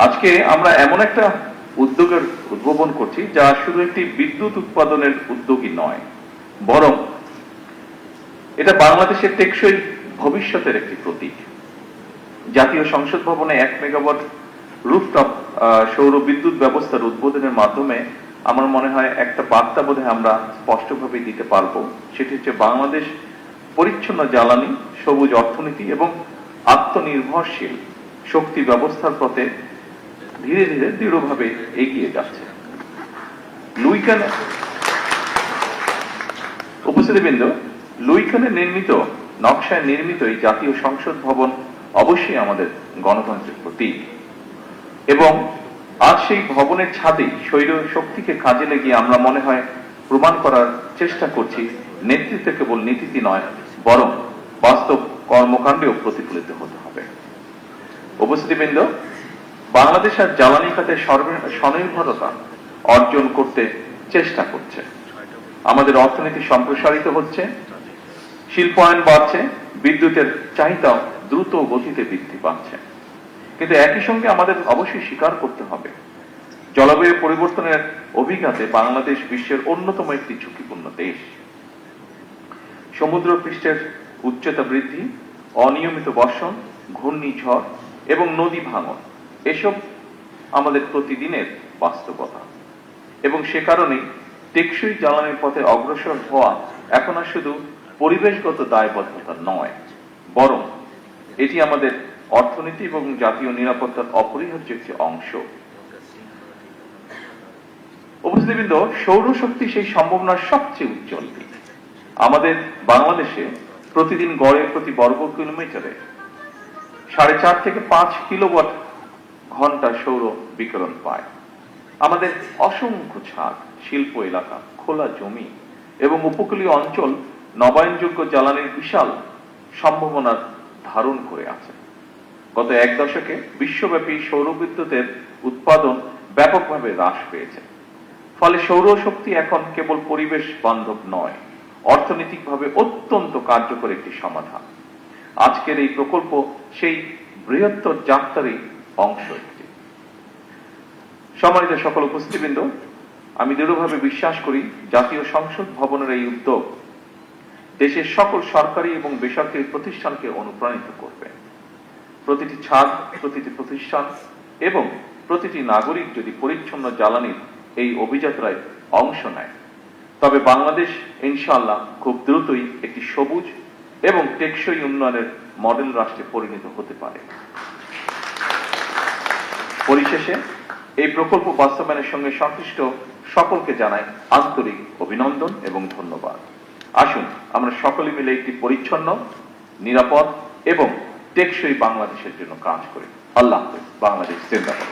আজকে আমরা এমন একটা উদ্যোগের উদ্ভাবন করছি যা শুধু একটি বিদ্যুৎ উৎপাদনের উদ্যোগই নয়, বরং এটা বাংলাদেশের টেকসই ভবিষ্যতের একটি প্রতীক। জাতীয় সংসদ ভবনে 1 মেগাওয়াট রুফটপ সৌর বিদ্যুৎ ব্যবস্থার উদ্বোধনের মাধ্যমে আমার মনে হয় একটা বার্তা বোধহয় আমরা স্পষ্টভাবে দিতে পারবো। সেটি হচ্ছে বাংলাদেশ পরিচ্ছন্ন জ্বালানি, সবুজ অর্থনীতি এবং আত্মনির্ভরশীল শক্তি ব্যবস্থার পথে ধীরে ধীরে দৃঢ়ভাবে এগিয়ে যাচ্ছে। উপস্থিতিবৃন্দ, লুইখানে নির্মিত নকশায় নির্মিত এই জাতীয় সংসদ ভবন অবশ্যই আমাদের গণতন্ত্রের প্রতীক, এবং আজ সেই ভবনের ছাদেই সৌর শক্তিকে কাজে লাগিয়ে আমরা মনে হয় প্রমাণ করার চেষ্টা করছি নেতৃত্ব কেবল নীতিতে নয়, বরং বাস্তব কর্মকাণ্ডেও প্রতিফলিত হতে হবে। উপস্থিতিবৃন্দ, বাংলাদেশ আর জ্বালানি খাতে স্বনির্ভরতা অর্জন করতে চেষ্টা করছে। আমাদের অর্থনীতি সম্প্রসারিত হচ্ছে, শিল্পায়ন বাড়ছে, বিদ্যুতের চাহিদা দ্রুত গতিতে বৃদ্ধি পাচ্ছে। কিন্তু একই সঙ্গে আমাদের অবশ্যই স্বীকার করতে হবে, জলবায়ু পরিবর্তনের অভিঘাতে বাংলাদেশ বিশ্বের অন্যতম একটি ঝুঁকিপূর্ণ দেশ। সমুদ্র পৃষ্ঠের উচ্চতা বৃদ্ধি, অনিয়মিত বর্ষণ, ঘূর্ণিঝড় এবং নদী ভাঙন এসব আমাদের প্রতিদিনের বাস্তবতা, এবং সে কারণেই টেকসই জ্বালানির পথে অগ্রসর হওয়া এখন আর শুধু পরিবেশগত দায়বদ্ধতা নয়, বরং এটি আমাদের অর্থনীতি এবং জাতীয় নিরাপত্তার অপরিহার্য একটি অংশ। উপস্থিতিবৃন্দ, সৌরশক্তি সেই সম্ভাবনার সবচেয়ে উজ্জ্বল দিক। আমাদের বাংলাদেশে প্রতিদিন গড়ে প্রতি বর্গ কিলোমিটারে 4.5 থেকে 5 কিলোওয়াট ঘন্টা সৌর বিকিরণ পায়। আমাদের অসংখ্য ছাদ, শিল্প এলাকা, খোলা জমি এবং উপকূলীয় অঞ্চল নবায়নযোগ্য জ্বালানির বিশাল সম্ভাবনার ধারণ করে আছে। গত 1 দশকে বিশ্বব্যাপী সৌর বিদ্যুতের উৎপাদন ব্যাপকভাবে হ্রাস পেয়েছে। ফলে সৌরশক্তি এখন কেবল পরিবেশ বান্ধব নয়, অর্থনৈতিকভাবে অত্যন্ত কার্যকর একটি সমাধান। আজকের এই প্রকল্প সেই বৃহত্তর যাত্রারই অংশ একটি। সম্মানিত সকল উপস্থিতিবৃন্দ, আমি দৃঢ়ভাবে বিশ্বাস করি জাতীয় সংসদ ভবনের এই উদ্যোগ দেশের সকল সরকারি এবং বেসরকারি প্রতিষ্ঠানকে অনুপ্রাণিত করবে। প্রতিটি ছাদ, প্রতিটি প্রতিষ্ঠান এবং প্রতিটি নাগরিক যদি পরিচ্ছন্ন জ্বালানির এই অভিযাত্রায় অংশ নেয়, তবে বাংলাদেশ ইনশাআল্লাহ খুব দ্রুতই একটি সবুজ এবং টেকসই উন্নয়নের মডেল রাষ্ট্রে পরিণত হতে পারে। পরিশেষে এই প্রকল্প বাস্তবায়নের সঙ্গে সংশ্লিষ্ট সকলকে জানাই আন্তরিক অভিনন্দন এবং ধন্যবাদ। আসুন আমরা সকলে মিলে একটি পরিচ্ছন্ন, নিরাপদ এবং টেকসই বাংলাদেশের জন্য কাজ করি। আল্লাহ হাফেজ। বাংলাদেশ জিন্দাবাদ।